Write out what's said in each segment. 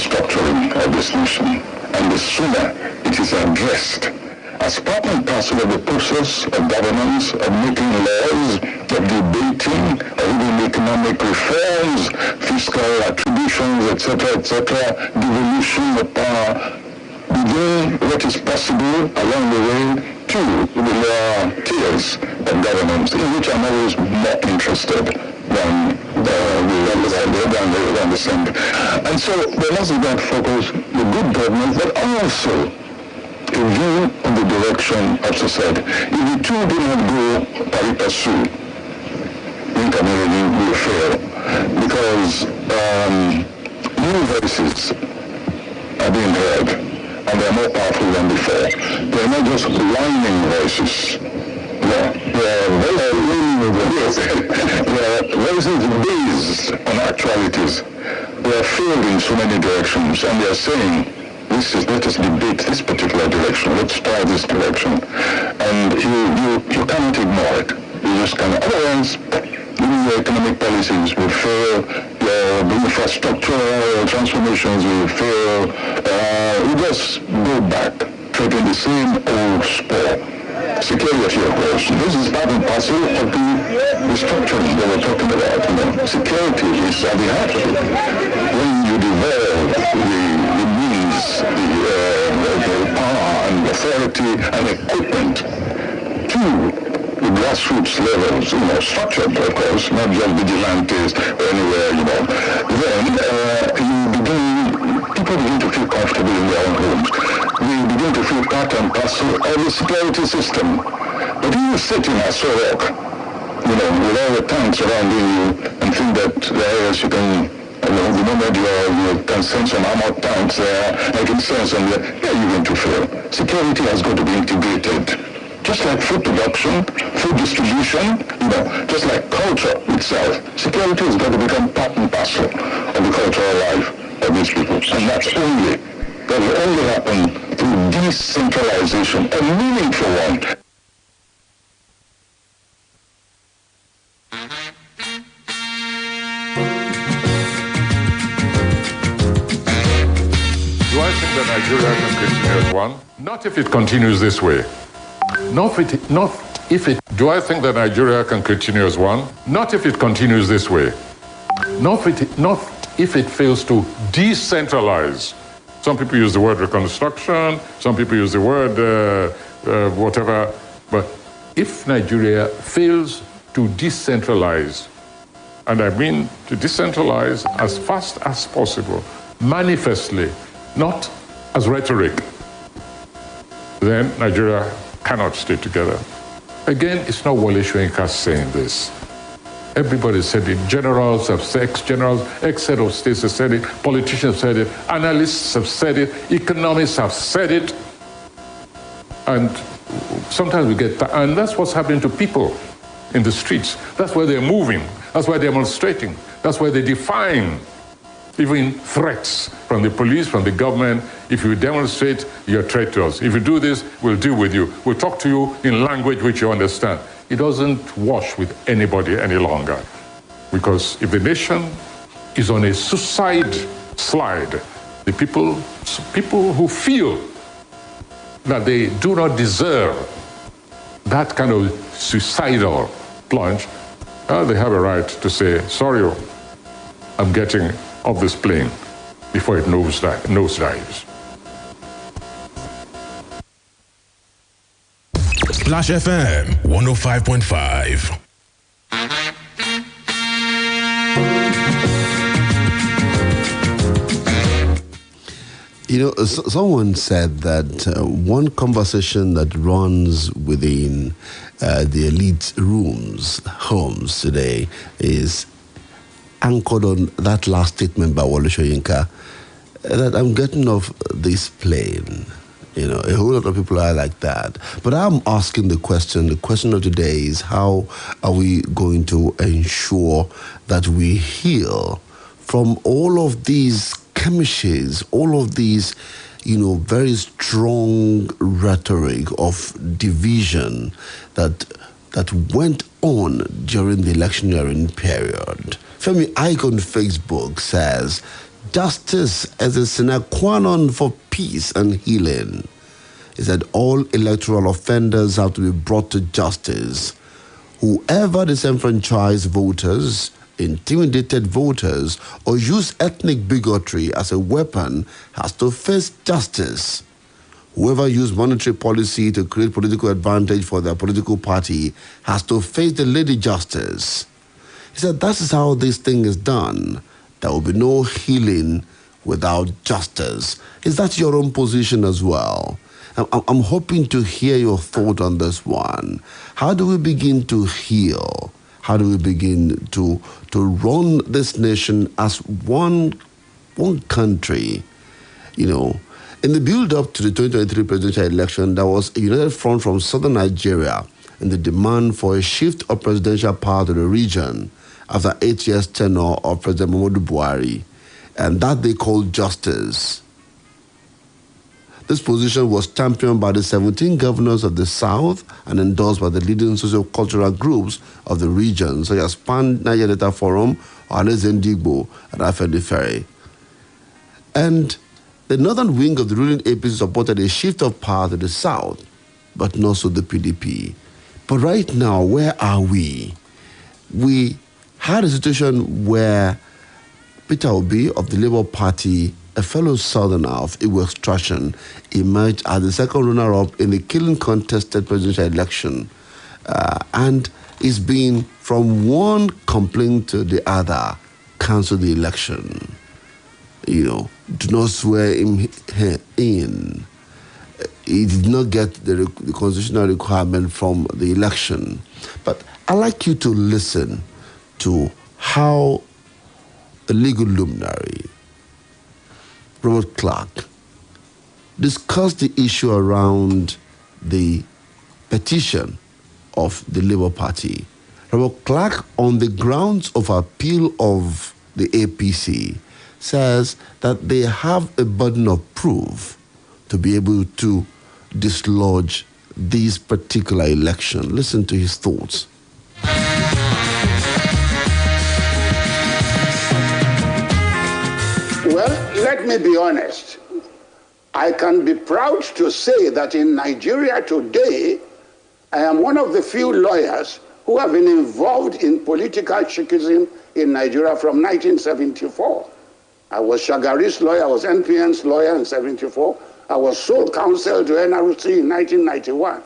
restructuring of this nation. And the sooner it is addressed as part and parcel of the process of governance, of making laws, of debating, of even economic reforms, fiscal attributions, etc., devolution of power, begin what is possible along the way to the lower tiers of governance, in which I'm always more interested than the center. And so there must be that focus, the good government, but also a view of the direction of society. If the two do not go pari passu, the community will fail, because new voices are being heard, and they are more powerful than before. They are not just whining voices. They are voices based on actualities. They are failed in so many directions, and they are saying, let us debate this particular direction. Let's try this direction. And you cannot ignore it. You just cannot. Otherwise, your economic policies will fail. Your infrastructural transformations will fail. You just go back, taking the same old sport. Security, of course. This is part and parcel of the restructuring that we're talking about. Security is at the heart of it. When you devolve the means, the power and authority and equipment to the grassroots levels, structured, of course, not just vigilantes or anywhere, then people begin to feel comfortable in their own homes. We begin to feel part and parcel of the security system. But you sit in Asorok, with all the tanks surrounding you, and think that there is you can, the moment you can sense some armored tanks there, I can sense them there, you're going to fail. Security has got to be integrated. Just like food production, food distribution, just like culture itself, security has got to become part and parcel of the cultural life of these people. And that will only happen through decentralization, a meaningful one. Do I think that Nigeria can continue as one? Not if it continues this way. Do I think that Nigeria can continue as one? Not if it continues this way. Not if it fails to decentralize. Some people use the word reconstruction, some people use the word whatever, but if Nigeria fails to decentralize, and I mean to decentralize as fast as possible, manifestly, not as rhetoric, then Nigeria cannot stay together. Again, it's not Wole Soyinka saying this. Everybody said it. Generals have said, ex-generals, ex-head of states have said it, politicians have said it, analysts have said it, economists have said it. And sometimes we get, and that's what's happening to people in the streets. That's where they're moving. That's why they're demonstrating. That's why they're defying even threats from the police, from the government. If you demonstrate, you're a threat to us. If you do this, we'll deal with you. We'll talk to you in language which you understand. It doesn't wash with anybody any longer. Because if the nation is on a suicide slide, the people who feel that they do not deserve that kind of suicidal plunge, they have a right to say, sorry, I'm getting off this plane before it nosedives. Splash FM 105.5. Someone said that one conversation that runs within the elite homes today is anchored on that last statement by Wole Soyinka, that I'm getting off this plane. A whole lot of people are like that. But I'm asking the question of today is, how are we going to ensure that we heal from all of these skirmishes, all of these, very strong rhetoric of division that went on during the electioneering period? Femi Ike on Facebook says, justice as a sine qua non for peace and healing. He said all electoral offenders have to be brought to justice. Whoever disenfranchised voters, intimidated voters, or used ethnic bigotry as a weapon has to face justice. Whoever used monetary policy to create political advantage for their political party has to face the lady justice. He said that is how this thing is done. There will be no healing without justice. Is that your own position as well? I'm hoping to hear your thought on this one. How do we begin to heal? How do we begin to run this nation as one country? You know, in the build-up to the 2023 presidential election, there was a united front from southern Nigeria in the demand for a shift of presidential power to the region after 8 years tenure of President Muhammadu Buhari, and that they called justice. This position was championed by the 17 governors of the South and endorsed by the leading socio-cultural groups of the region, such as Pan Niger Delta Forum, Ohanes Ndigbo, and Afenifere. And the northern wing of the ruling APC supported a shift of power to the South, but not so the PDP. But right now, where are we? We had a situation where Peter Obi of the Labour Party, a fellow southerner of Igbo extraction, emerged as the second runner-up in the killing contested presidential election, and is being, from one complaint to the other, cancel the election. You know, do not swear him in. He did not get the constitutional requirement from the election. But I'd like you to listen to how a legal luminary, Robert Clark, discussed the issue around the petition of the Labour Party. Robert Clark, on the grounds of appeal of the APC, says that they have a burden of proof to be able to dislodge this particular election. Listen to his thoughts. Well, let me be honest. I can be proud to say that in Nigeria today, I am one of the few lawyers who have been involved in political chickism in Nigeria from 1974. I was Shagari's lawyer, I was NPN's lawyer in 74. I was sole counsel to NRC in 1991.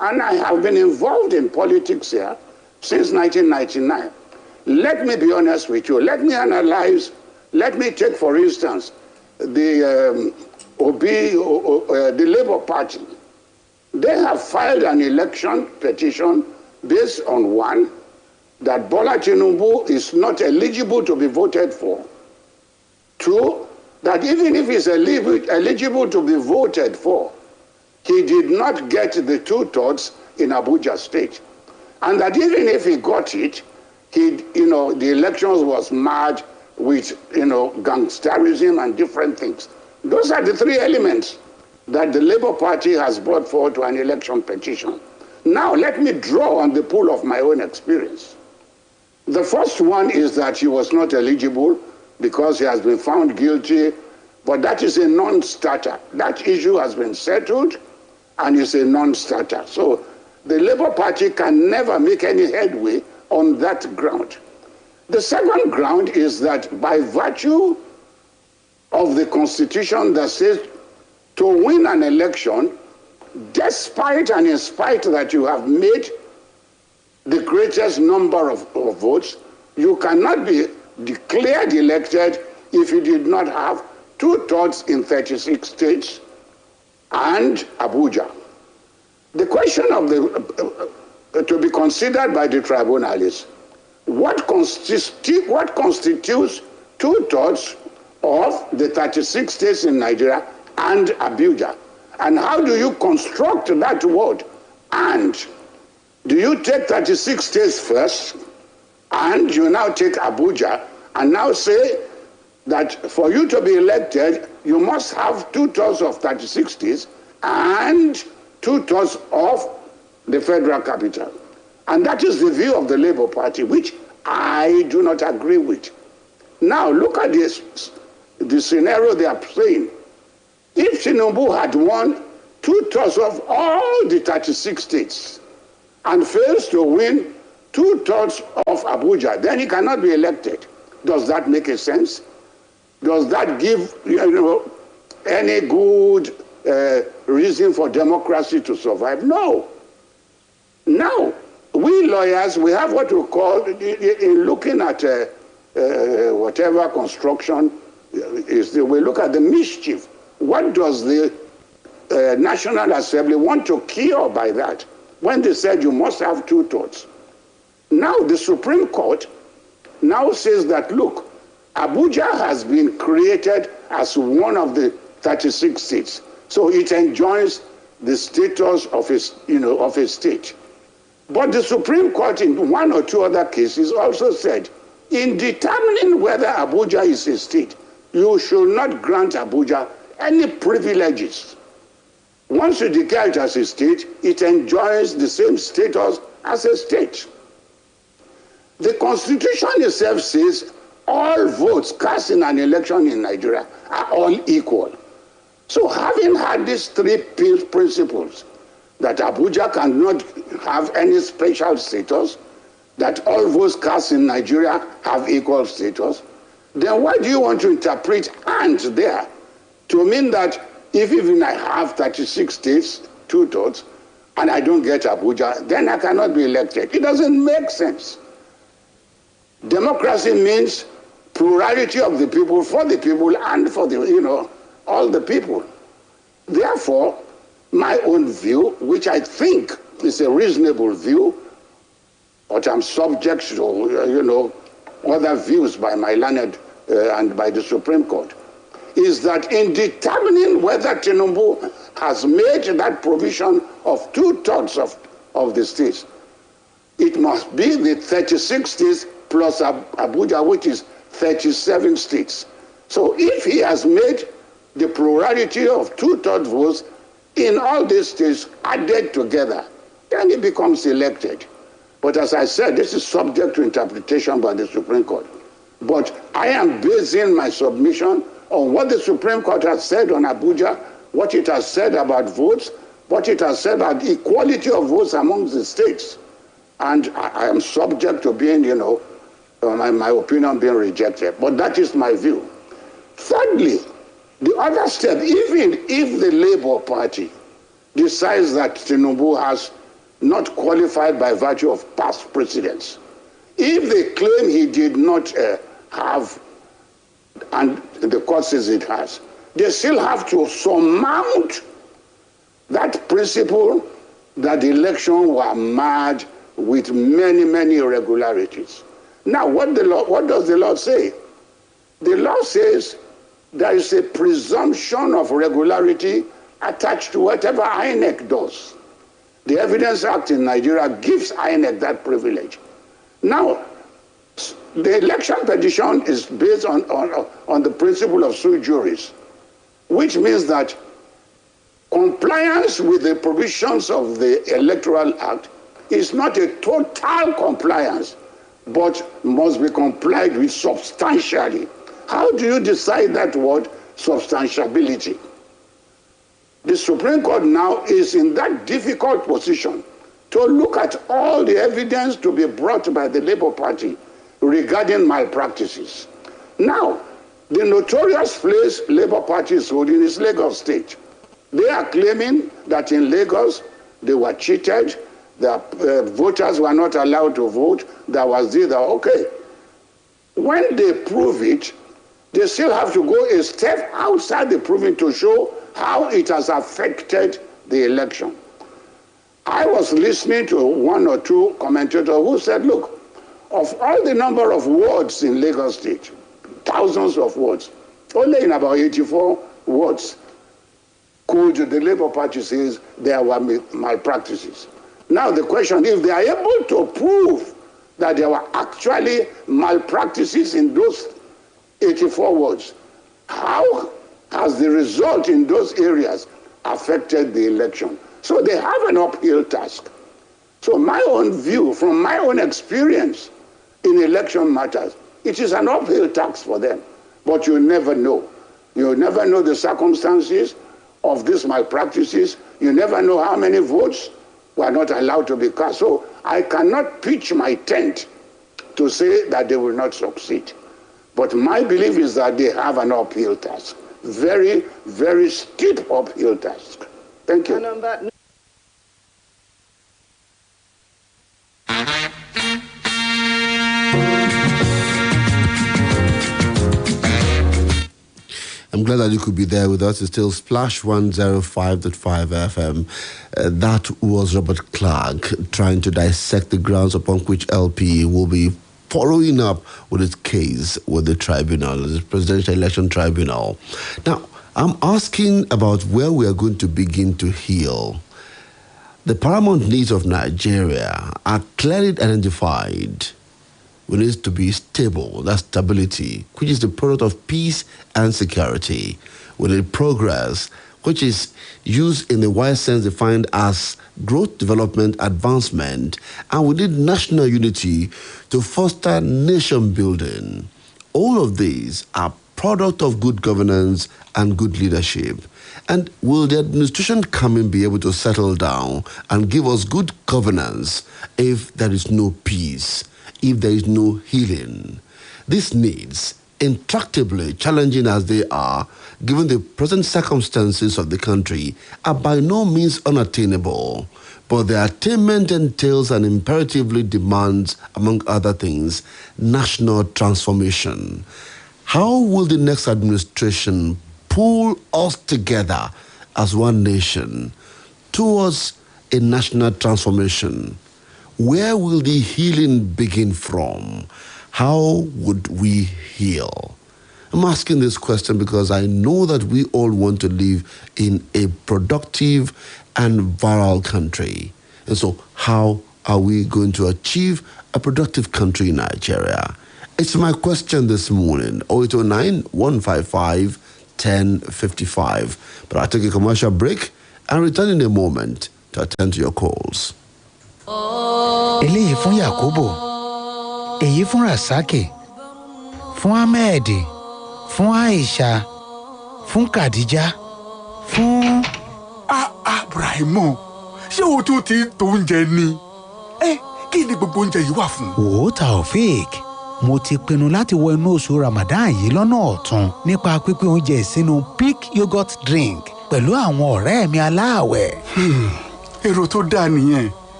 And I have been involved in politics here since 1999. Let me be honest with you. Let me analyze. Let me take, for instance, the the Labour Party. They have filed an election petition based on one, that Bola Tinubu is not eligible to be voted for. Two, that even if he's eligible to be voted for, he did not get the 2/3 in Abuja State. And that even if he got it, the elections was marred with, gangsterism and different things. Those are the three elements that the Labour Party has brought forward to an election petition. Now, let me draw on the pool of my own experience. The first one is that he was not eligible because he has been found guilty, but that is a non-starter. That issue has been settled and is a non-starter. So the Labour Party can never make any headway on that ground. The second ground is that by virtue of the Constitution that says to win an election, despite and in spite that you have made the greatest number of votes, you cannot be declared elected if you did not have 2/3 in 36 states and Abuja. The question to be considered by the tribunal is, what constitutes 2/3 of the 36 states in Nigeria and Abuja? And how do you construct that word? And do you take 36 states first, and you now take Abuja, and now say that for you to be elected, you must have 2/3 of 36 states and 2/3 of the federal capital? And that is the view of the Labour Party, which I do not agree with. Now, look at this. the scenario they are saying, if Tinubu had won 2/3 of all the 36 states and fails to win 2/3 of Abuja, then he cannot be elected. Does that make a sense? Does that give any good reason for democracy to survive? No. Now, we lawyers, we have what we call, in looking at whatever construction is, we look at the mischief. What does the National Assembly want to cure by that? When they said you must have 2/3. Now the Supreme Court now says that, look, Abuja has been created as one of the 36 states. So it enjoys the status of a state. But the Supreme Court in one or two other cases also said, in determining whether Abuja is a state, you should not grant Abuja any privileges. Once you declare it as a state, it enjoys the same status as a state. The Constitution itself says all votes cast in an election in Nigeria are all equal. So having had these three principles, that Abuja cannot have any special status, that all votes cast in Nigeria have equal status, then why do you want to interpret "and" there to mean that if even I have 36 states, 2/3, and I don't get Abuja, then I cannot be elected? It doesn't make sense. Democracy means plurality of the people, for the people, and for the, all the people. Therefore, my own view, which I think is a reasonable view, but I'm subject to, other views by my learned and by the Supreme Court, is that in determining whether Tinubu has made that provision of 2/3 of the states, it must be the 36 states plus Abuja, which is 37 states. So if he has made the plurality of 2/3 votes in all these states added together, then he becomes elected. But as I said, this is subject to interpretation by the Supreme Court. But I am basing my submission on what the Supreme Court has said on Abuja, what it has said about votes, what it has said about equality of votes among the states. And I am subject to being, my opinion being rejected. But that is my view. Thirdly, the other step, even if the Labour Party decides that Tinubu has not qualified by virtue of past precedents, if they claim he did not have, and the court says it has, they still have to surmount that principle that the elections were marred with many, many irregularities. Now, what does the law say? The law says there is a presumption of regularity attached to whatever INEC does. The Evidence Act in Nigeria gives INEC that privilege. Now, the election petition is based on the principle of sui juris, which means that compliance with the provisions of the Electoral Act is not a total compliance, but must be complied with substantially. How do you decide that word, substantiability? The Supreme Court now is in that difficult position to look at all the evidence to be brought by the Labour Party regarding malpractices. Now, the notorious place Labour Party is holding is Lagos State. They are claiming that in Lagos they were cheated, the voters were not allowed to vote, there was this, okay. When they prove it, they still have to go a step outside the proving to show how it has affected the election. I was listening to one or two commentators who said, look, of all the number of wards in Lagos State, thousands of wards, only in about 84 wards could the Labour Party says there were malpractices. Now the question, if they are able to prove that there were actually malpractices in those 84 wards, how has the result in those areas affected the election? So they have an uphill task. So my own view, from my own experience in election matters, it is an uphill task for them, but you never know. You never know the circumstances of these malpractices. You never know how many votes were not allowed to be cast. So I cannot pitch my tent to say that they will not succeed. But my belief is that they have an uphill task. Very, very steep uphill task. Thank you. I'm glad that you could be there with us. It's still Splash 105.5 FM. That was Robert Clark trying to dissect the grounds upon which LP will be following up with its case with the tribunal, the Presidential Election Tribunal. Now, I'm asking about where we are going to begin to heal. The paramount needs of Nigeria are clearly identified. We need to be stable, that's stability, which is the product of peace and security. We need progress, which is used in the wide sense defined as growth, development, advancement, and we need national unity to foster nation building. All of these are product of good governance and good leadership. And will the administration coming be able to settle down and give us good governance if there is no peace, if there is no healing? These needs, intractably challenging as they are, given the present circumstances of the country, are by no means unattainable, but their attainment entails and imperatively demands, among other things, national transformation. How will the next administration pull us together as one nation towards a national transformation? Where will the healing begin from? How would we heal? I'm asking this question because I know that we all want to live in a productive and viral country. And so how are we going to achieve a productive country in Nigeria? It's my question this morning, 0809-155-1055. But I'll take a commercial break and return in a moment to attend to your calls. Eléyìí fún Yakubu, èyí fún Rasaki, fún Ahmed, fún Aisha, fún Khadija, fún. Brahimo, ṣé o tún ti tó oúnjẹ ni? Kí ni gbogbo oúnjẹ yìí wà fún? Wò ó Taofeek, mo ti pinnu láti wọ inú oṣù Ramadan yìí lọ́nà ọ̀tun nípa pípín oúnjẹ sínú Peak yogurt drink pẹ̀lú àwọn ọ̀rẹ́ mi aláàwẹ̀. Èrò tó dáa nìyẹn.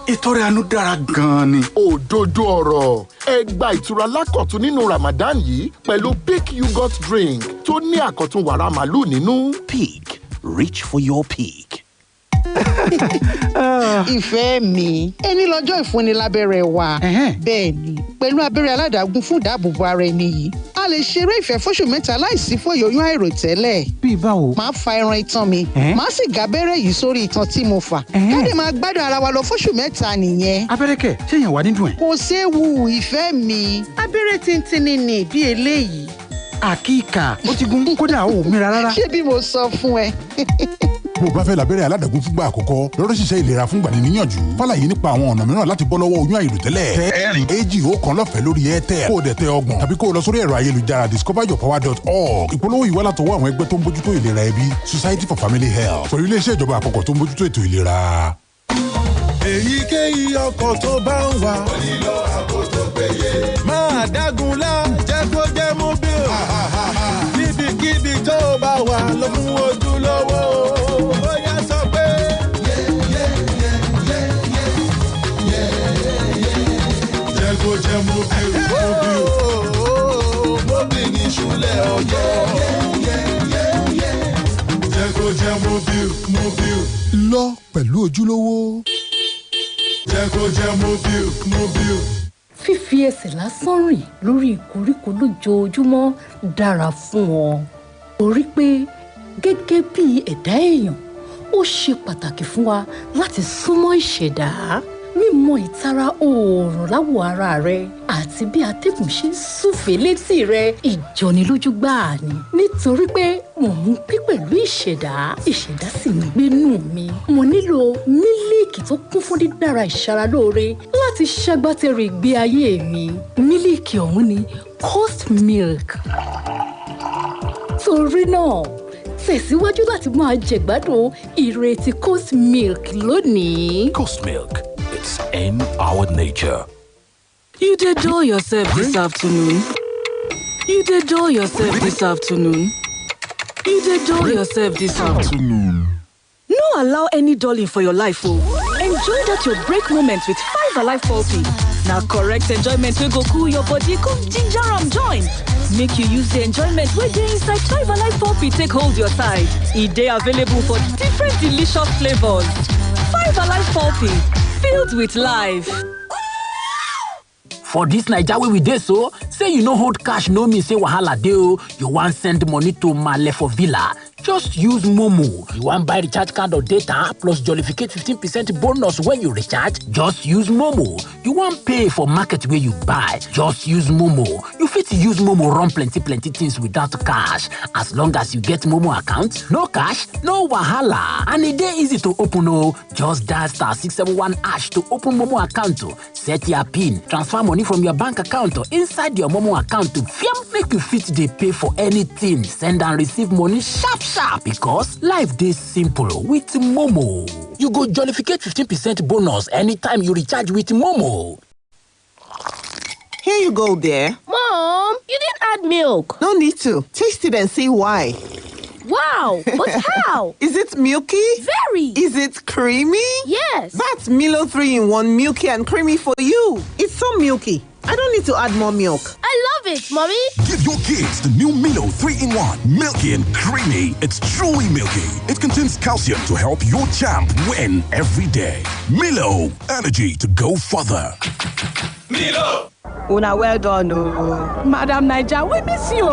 Ìtọrẹ àánú dára gan-an ni. Òdodo ọ̀rọ̀. Ẹ gba ìtura lákọ̀tun nínú Ramadan yìí pẹ̀lú Peak yogurt drink tó ní àkọ̀tun wàrà màlúù nínú. Peak. Reach for your peak. Ìfẹ́ mi, ẹni lọ́jọ́ ìfúnni lábẹ́rẹ́ wa. Bẹ́ẹ̀ ni, pẹ̀lú abẹ́rẹ́ aládàágún fún ìdáàbòbò ara ẹni yìí, a lè ṣeré ìfẹ́ fóṣù mẹ́ta láìsí fòyòyún àìròtẹ́lẹ̀. Bí báwo? Máa fa ẹran itan mi, máa sì gàbẹ́rẹ́ yìí sórí itan tí mo fà. Káde máa gbádùn ara wa lọ fóṣù mẹ́ta nìyẹn. Abẹ́rẹ́ kẹ̀, ṣé yẹn wà nínú ẹ̀? Kò séwu ìfẹ́ mi, abẹ́rẹ́ tíntínní ni bí eléyìí. Àkíkà, ó ti gún kódà ó mìíràn rárá. Ṣé bí mo sọ fún ẹ? Bó bá fẹ́ lábẹ́rẹ́ aládàágún fúngbà àkọ́kọ́, lọ́dọ̀ ṣiṣẹ́ ìlera fúngbà ní níyànjú. Fàlàyé nípa àwọn ọ̀nà mìíràn láti bọ́ lọ́wọ́ oyún àìròtẹ́lẹ̀. Tẹ ẹ̀rìn èjì ọ̀kan lọ́fẹ̀ẹ́ lórí Airtel. Kó o dẹ̀ tẹ ọgbọ̀n tàbí kó o lọ sórí ẹ̀rọ ayélujára discoveryourpower.org. Ìpolówó yìí wá látọwọ́ àwọn ẹgbẹ́ tó ń bójútó ìlera ẹbí, Society for Family Health. Pẹ̀lú iléeṣẹ́ ìjọba àpapọ̀ tó ń bójútó ètò ìlera. Èyíkéyìí ọkọ̀ tó bá ń wà. Ó nílò ààbò tó péye. Máa dágunlá jẹ́ kó jẹ́ mobile. Níbikíbi tó bá wà ló mú ojúlówó. Ó yá sọ pé. Jẹ́ kó jẹ́ mobile. Mobile ní ìṣúlẹ̀ ọjọ́. Jẹ́ kó jẹ́ mobile. Lọ pẹ̀lú ojúlówó. Jẹ́ kó jẹ́ mobile. Fífi ẹsẹ̀ lásán rìn lórí ìkoríko lójoojúmọ́ dára fún ọ. Torí pé gẹ́gẹ́ bí ẹ̀dá èèyàn, ó ṣe pàtàkì fún wa láti súnmọ́ ìṣẹ̀dá. Mímọ ìtara oòrùn láwọ̀ ara rẹ àti bí atẹ́gùn ṣe ń súfèé létí rẹ ìjọnilójú gbáà ni. Nítorí pé mò ń gbé pẹ̀lú ìṣẹ̀dá sì ń gbénú mi. Mo nílò mílíìkì tó kún fún dídára ìṣaralóore láti ṣagbátẹrù ìgbé ayé mi. Mílíìkì ọ̀hún ni Coast Milk. Torí náà, tẹ̀síwájú láti máa jẹ̀gbádùn ìrètí Coast Milk lónìí. Coast Milk. It's in our nature. You did dull yourself this afternoon. You did dull yourself this afternoon. You did dull yourself this afternoon. No allow any dulling for your life, oh. Enjoy that your break moment with 5 Alive Poppy. Now correct enjoyment will go cool your body, come ginger and join. Make you use the enjoyment where they inside 5 Alive Poppy take hold your side. They available for different delicious flavors. 5 Alive Poppy, filled with life. For this Naija wey we dey so, say you no hold cash no mean say wahala dey o. You wan send money to Male for Villa, just use Momo. You wan buy recharge card or data plus jollificate 15% bonus when you recharge, just use Momo. You wan pay for market wey you buy, just use Momo. You fit use Momo run plenty things without cash. As long as you get Momo account, no cash, no wahala. And e dey easy to open o. Just dial *671# to open Momo account o. Set your PIN, transfer money from your bank account or inside your Momo account to make you fit dey pay for anything, send and receive money sharp because life dey simple with Momo. You go jollificate 15% bonus anytime you recharge with Momo. Here you go there. Mom, you didn't add milk. No need to. Taste it and see why. Wow, but how? Is it milky? Very. Is it creamy? Yes. That's Milo 3-in-1 milky and creamy for you. It's so milky. I don't need to add more milk. I love it, Mommy. Give your kids the new Milo 3-in-1, milky and creamy. It's truly milky. It contains calcium to help your champ win every day. Milo, energy to go further. Milo! Una well done, oh. Madam Naija, we miss you.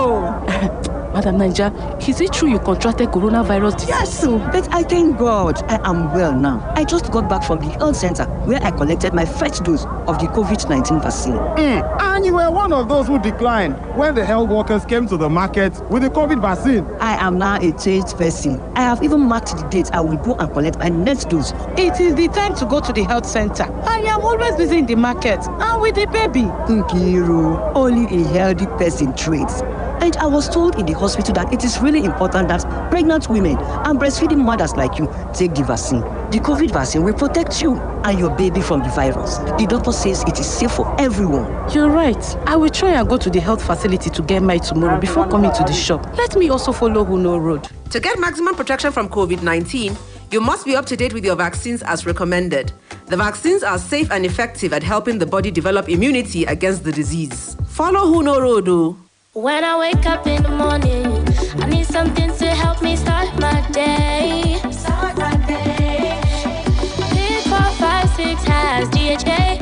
Madam Naija, is it true you contracted coronavirus disease? Yes, so, but I thank God I am well now. I just got back from the health center where I collected my first dose of the COVID-19 vaccine. And you were one of those who declined when the health workers came to the market with the COVID vaccine. I am now a changed person. I have even marked the date I will go and collect my next dose. It is the time to go to the health center. I am always busy in the market and with the baby. Nkiru, only a healthy person treats. And I was told in the hospital that it is really important that pregnant women and breastfeeding mothers like you take the vaccine. The COVID vaccine will protect you and your baby from the virus. The doctor says it is safe for everyone. You're right. I will try and go to the health facility to get mine tomorrow before coming to the shop. Let me also follow Huno Road. To get maximum protection from COVID-19, you must be up to date with your vaccines as recommended. The vaccines are safe and effective at helping the body develop immunity against the disease. Follow Huno Road. When I wake up in the morning, I need something to help me start my day. Pick 4, 5, 6 has DHA.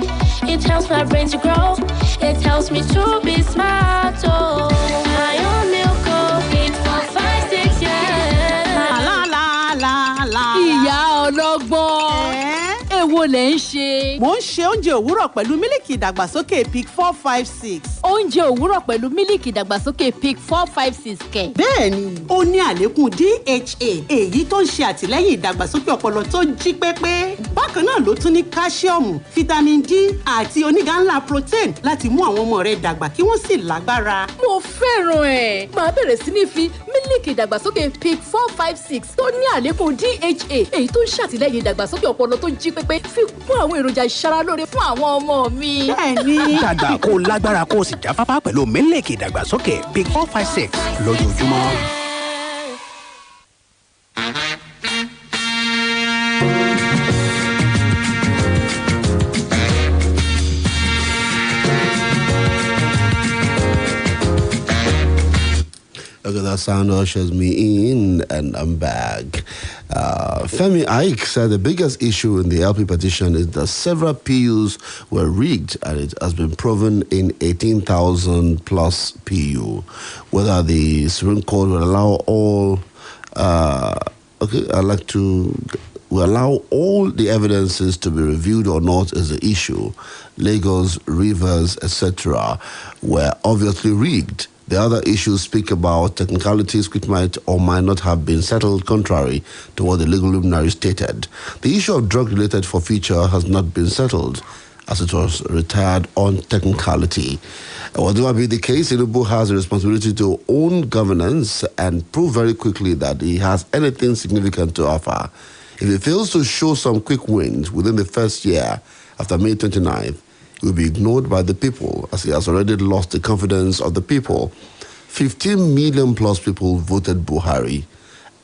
It helps my brain to grow. It helps me to be smart. Oh, my own milk. Pick 4, 5, 6, yeah. La. Ìyá ọlọ́gbọ́n. Èwo lẹ̀ ń ṣe? Mo ń ṣe oúnjẹ òwúrọ̀ pẹ̀lú mílìkì ìdàgbàsókè PIC 456. Oúnjẹ òwúrọ̀ pẹ̀lú mílìkì ìdàgbàsókè PIC 456 kẹ̀. Bẹ́ẹ̀ni, ó ní àlékún DHA, èyí tó ń ṣe àtìlẹ́yìn ìdàgbàsókè ọpọlọ tó jí pépé. Bákan náà ló tún ní káṣíọ̀mù, fítámìn D àti onígá ńlá protein láti mú àwọn ọmọ rẹ dàgbà kí wọ́n sì lágbára. Mo fẹ́ràn ẹ̀. Màá bẹ̀rẹ̀ sí ní fi mílìkì ìdàgbàsókè PIC 456 tó ní àlékún DHA, èyí tó ń ṣàtìlẹ́yìn ìdàgbàsókè ọpọlọ tó jí pépé fi kún àwọn èròjà ìṣaralóore fún àwọn ọmọ mi. Bẹ́ẹ̀ni. Dàgbà kó lágbára kó sì jáfáfá pẹ̀lú mílíkì ìdàgbàsókè PIC 456 lójoojúmọ́. Okay, that sound ushers me in, and I'm back. Femi Ike said the biggest issue in the LP petition is that several PUs were rigged, and it has been proven in 18,000 plus PU. Whether the Supreme Court will allow all, will allow all the evidences to be reviewed or not is the issue. Lagos, Rivers, etc. were obviously rigged. The other issues speak about technicalities which might or might not have been settled contrary to what the legal luminary stated. The issue of drug-related forfeiture has not been settled, as it was retired on technicality. Whatever be the case, Tinubu has a responsibility to own governance and prove very quickly that he has anything significant to offer. If he fails to show some quick wins within the first year after May 29th, he will be ignored by the people as he has already lost the confidence of the people. 15 million plus people voted Buhari.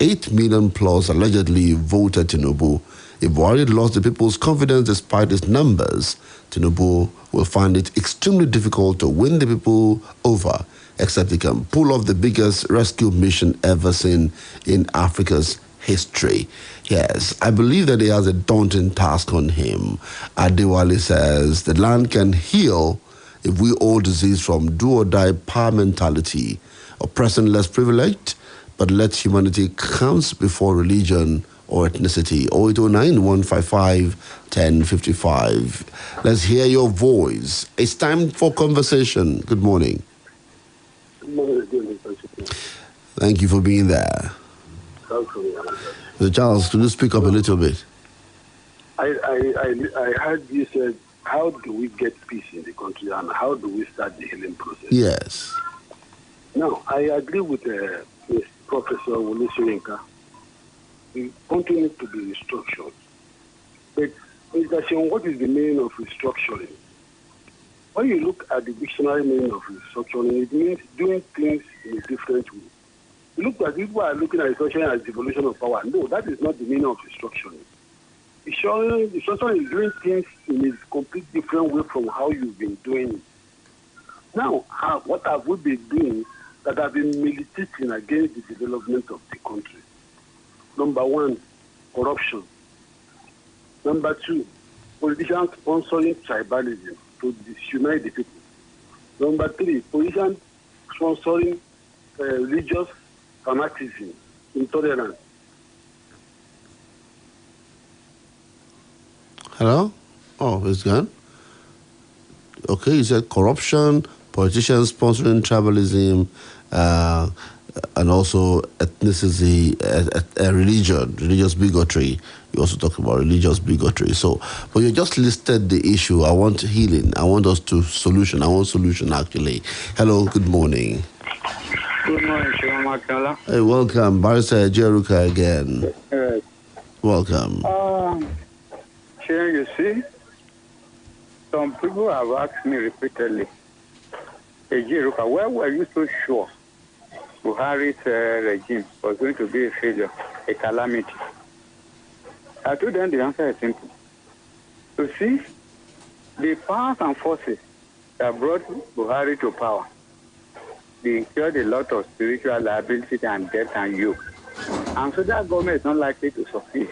8 million plus allegedly voted Tinubu. If Buhari lost the people's confidence despite his numbers, Tinubu will find it extremely difficult to win the people over, except he can pull off the biggest rescue mission ever seen in Africa's history. Yes, I believe that he has a daunting task on him. Adewale says the land can heal if we all disease from do-or-die power mentality, oppressing less privileged, but let humanity comes before religion or ethnicity. 0809-155-1055. Let's hear your voice. It's time for conversation. Good morning. Good morning. Thank you for being there. Mr. Charles, could you speak up a little bit? I heard you said, how do we get peace in the country and how do we start the healing process? Yes. Now, I agree with Professor Wole Soyinka. The country needs to be restructured. But, Mr. Shion, what is the meaning of restructuring? When you look at the dictionary meaning of restructuring, it means doing things in a different way. You look at people are looking at restructuring as devolution of power. No, that is not the meaning of restructuring. Restructuring is doing things in a complete different way from how you've been doing it. Now, what have we been doing that have been militating against the development of the country? Number one, corruption. Number two, politicians sponsoring tribalism to disunite the people. Number three, politicians sponsoring religious fanaticism, intolerance. Hello? Oh, it's gone. Okay, you said corruption, politicians sponsoring tribalism, and also ethnicity, religious bigotry. You also talk about religious bigotry. So, but you just listed the issue. I want healing. I want us to solution. I want solution, actually. Hello, good morning. Good morning, Motala. Hey, welcome. Barrister Jeruka again. Welcome. You see, some people have asked me repeatedly, hey, Jeruka, where were you so sure Buhari's regime was going to be a failure, a calamity? I told them the answer is simple. You see, the powers and forces that brought Buhari to power, they incurred a lot of spiritual liability and debt and yoke. And so that government is not likely to succeed.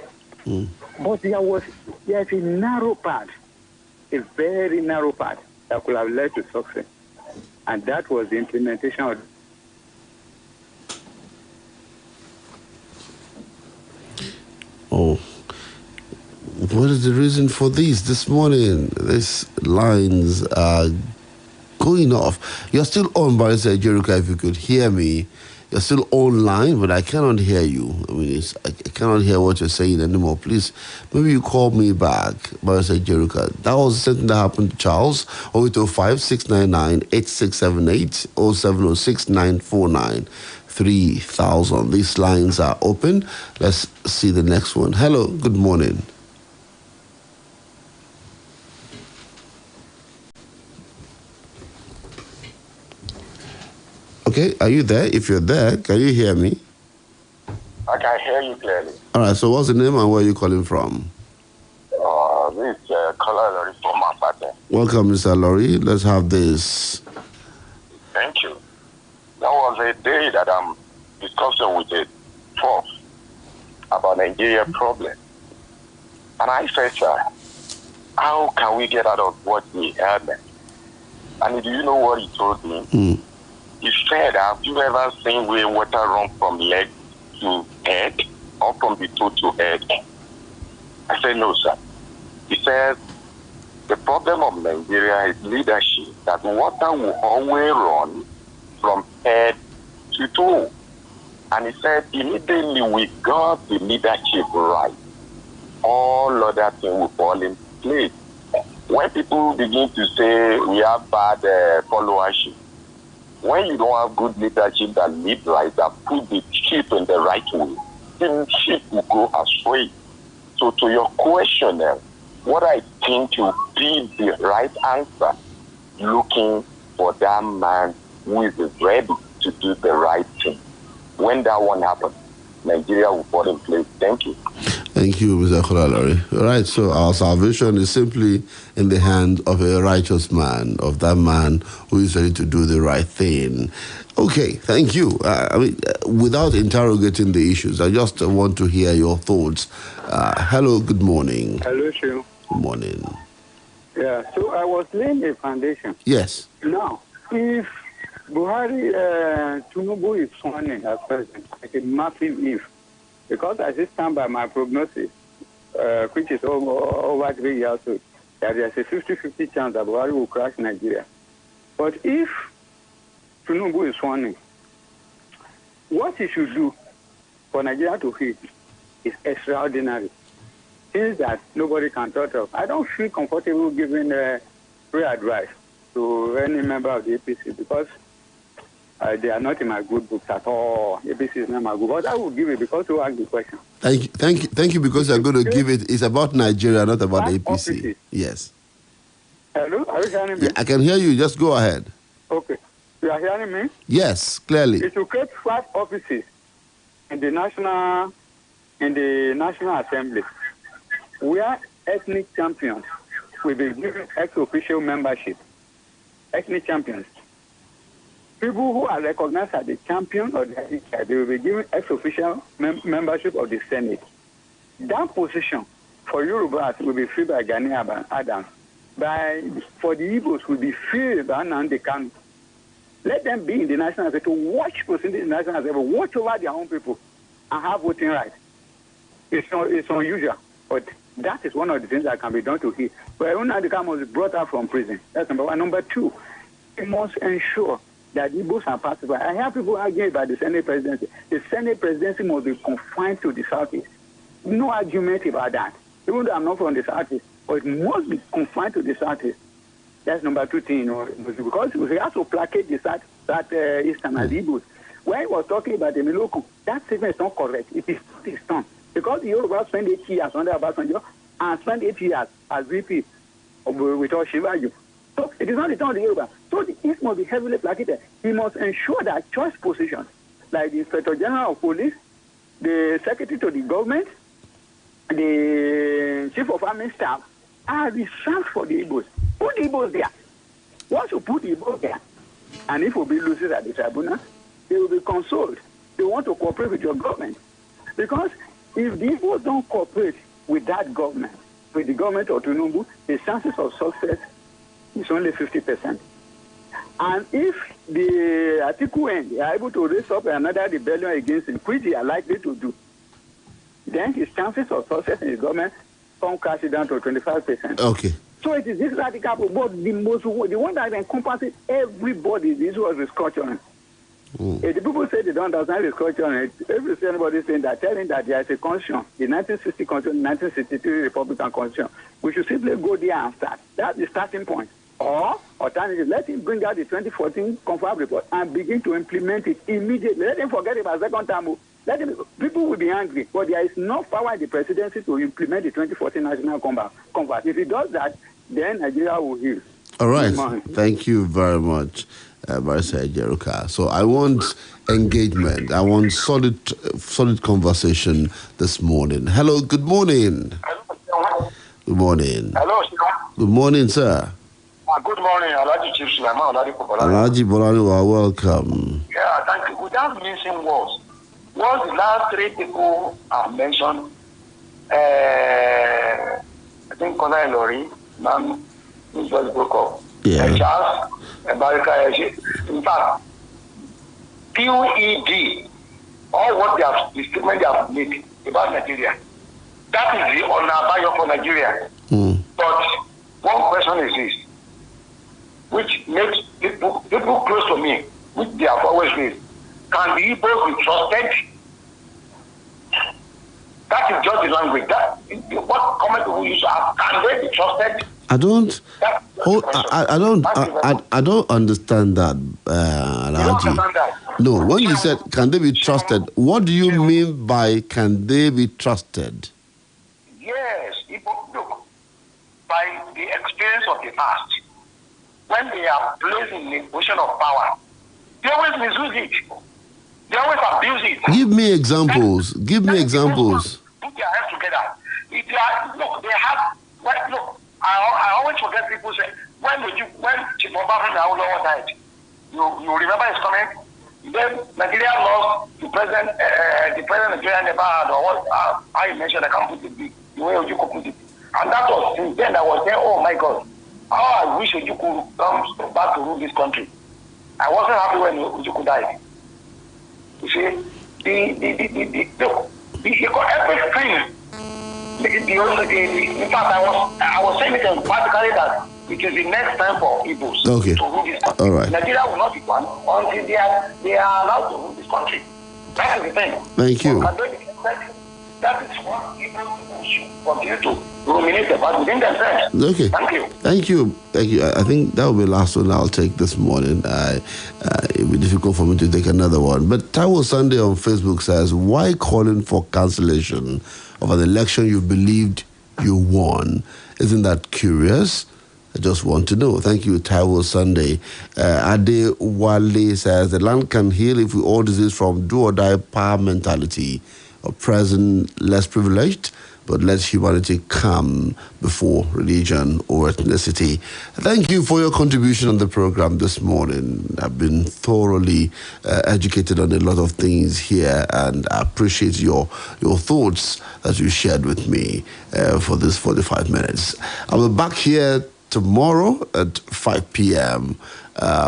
But there's a narrow path, a very narrow path that could have led to success. And that was the implementation of... Oh, what is the reason for this morning? These lines are going off. You're still on, Barrister Jeruka, if you could hear me. You're still online, but I cannot hear you. I mean, I cannot hear what you're saying anymore. Please, maybe you call me back, Barrister Jeruka. That was something that happened to Charles. 0805-699-8678, 0706-949-3000. These lines are open. Let's see the next one. Hello, good morning. Okay, are you there? If you're there, can you hear me? I can hear you clearly. All right, so what's the name and where are you calling from? This is Kunle from Motala. Welcome, Mr. Lorry. Let's have this. Thank you. That was a day that I'm discussing with a prof about Nigeria problem. And I said, sir, how can we get out of what we had? And do you know what he told me? He said, have you ever seen where water runs from leg to head or from the toe to head? I said, no, sir. He said, the problem of Nigeria is leadership, that water will always run from head to toe. And he said, immediately we got the leadership right, all other things will fall in place. when people begin to say we have bad followership, when you don't have good leadership that lead right, that put the sheep in the right way, the sheep will go astray. So to your question, what I think will be the right answer, looking for that man who is ready to do the right thing. When that one happens, Nigeria will fall in place. Thank you. Thank you, Mr. Kolalari. All right, so our salvation is simply in the hand of a righteous man, of that man who is ready to do the right thing. Okay, thank you. Without interrogating the issues, I just want to hear your thoughts. Hello, good morning. Hello, Shio. Good morning. Yeah, so I was laying a foundation. Yes. Now, if Buhari Tinubu is sworn in as president, it's a massive if. Because I just stand by my prognosis, which is over 3 years old, that there's a 50-50 chance that Buhari will crash Nigeria. But if Tinubu is sworn in, what he should do for Nigeria to hit is extraordinary. Things that nobody can thought of. I don't feel comfortable giving free advice to any member of the APC because they are not in my good books at all. APC is not my good, but I will give it because you asked the question. Thank you because you're going to give it. It's about Nigeria, not about APC. Offices. Yes. Hello, are you hearing me? Yeah, I can hear you. Just go ahead. Okay. You are hearing me? Yes, clearly. It will create 5 offices in the National Assembly where ethnic champions will be given ex-official membership. Ethnic champions. People who are recognized as the champion of the they will be given ex-official membership of the Senate. That position for Yorubas will be filled by Gani Adams. For the Igbos will be filled by Nnamdi Kanu. Let them be in the National Assembly to watch proceedings in the National Assembly, watch over their own people and have voting rights. It's unusual, but that is one of the things that can be done to heal. But Nnamdi Kanu was brought out from prison. That's number one. Number two, we must ensure that Igbos are pacified. I hear people arguing about the Senate presidency. The Senate presidency must be confined to the Southeast. No argument about that. Even though I'm not from the Southeast, but it must be confined to the Southeast. That's number two thing, because we have to placate the Southeastern as Igbos. When he was talking about the Miloko, that statement is not correct. It is his turn. Because the Yoruba spent 8 years under Obasanjo and spent 8 years as VP with Oshibajo. So it is not the turn of the Yoruba. So the East must be heavily placated. He must ensure that choice positions, like the Inspector General of Police, the Secretary to the Government, the Chief of Army Staff, are reserved for the Igbos. Put the Igbos there. Once you put the Igbos there, and if Obi loses at the tribunal, they will be consoled. They want to cooperate with your government. Because if the Igbos don't cooperate with that government, with the government of Tinubu, the chances of success is only 50%. And if the Atiku end are able to raise up another rebellion against him, which they are likely to do, then his chances of success in his government come crashing down to 25%. Okay. So it is this radical, but the one that encompasses everybody, this was restructuring. If the people say they don't understand restructuring, if anybody saying that, telling that there is a constitution, the 1960 constitution, 1963 Republican constitution, we should simply go there and start. That's the starting point. Or, alternatively, let him bring out the 2014 confirmed report and begin to implement it immediately. Let him forget about second term. People will be angry, but there is no power in the presidency to implement the 2014 national compact. If he does that, then Nigeria will heal. All right. Thank you very much, Barrister Jeruka. So I want engagement. I want solid conversation this morning. Hello, good morning. Good morning. Hello, good morning, sir. Good morning, Alhaji Chief Sulaiman Alhaji Bolani, you are welcome. Yeah, thank you. Without missing words, what the last 3 people have mentioned, I think Kunle Lori, man, who just broke up. Yeah. Charles, Barika, in fact, QED, all what the statement they have made about Nigeria, that is the honor for Nigeria. But one question is this, which makes people close to me, which they have always been, can the Igbos be trusted? That is just the language. What comment do we use to have? Can they be trusted? I don't. I don't understand that, Alhaji. No, when you said can they be trusted, what do you mean by can they be trusted? Yes, look, by the experience of the past, when they are placed in a position of power, they always misuse it. They always abuse it. Give me examples. Give me examples. Put their heads together. If they are, look, they have. Well, look, I always forget people say when Chief Obafemi died, you remember his comment. Then Nigeria lost the president. The president of Nigeria never had, or what I mentioned. I can't put it the way you could put it. And that was since then I was saying, oh my God, how I wish Ojukwu comes back to rule this country. I wasn't happy when Ojukwu died. You see, everything. In fact, I was saying it practically that it is the next time for Igbos to rule this country. All right. Nigeria will not be one until they are allowed to rule this country. That is the thing. Thank you. That is what Igbos should continue to ruminate about within themselves. Okay. Thank you. Thank you. Thank you. I think that will be the last one I'll take this morning. It will be difficult for me to take another one. But Taiwo Sunday on Facebook says, why calling for cancellation of an election you believed you won? Isn't that curious? I just want to know. Thank you, Taiwo Sunday. Ade Wale says, the land can heal if we all disease from do-or-die power mentality, oppressing less privileged, but let humanity come before religion or ethnicity. Thank you for your contribution on the program this morning. I've been thoroughly educated on a lot of things here, and I appreciate your thoughts that you shared with me for this 45 minutes. I'll be back here tomorrow at 5 p.m.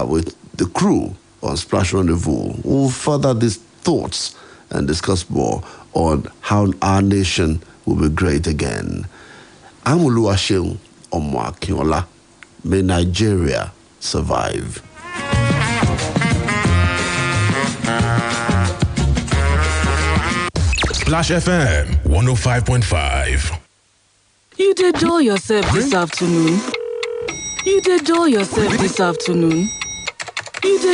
With the crew on Splash Rendezvous. We'll further these thoughts and discuss more on how our nation will be great again. I'm Oluwaseun Omoakinola. May Nigeria survive. Splash FM 105.5. You did dull yourself this afternoon. You did dull yourself this afternoon. You did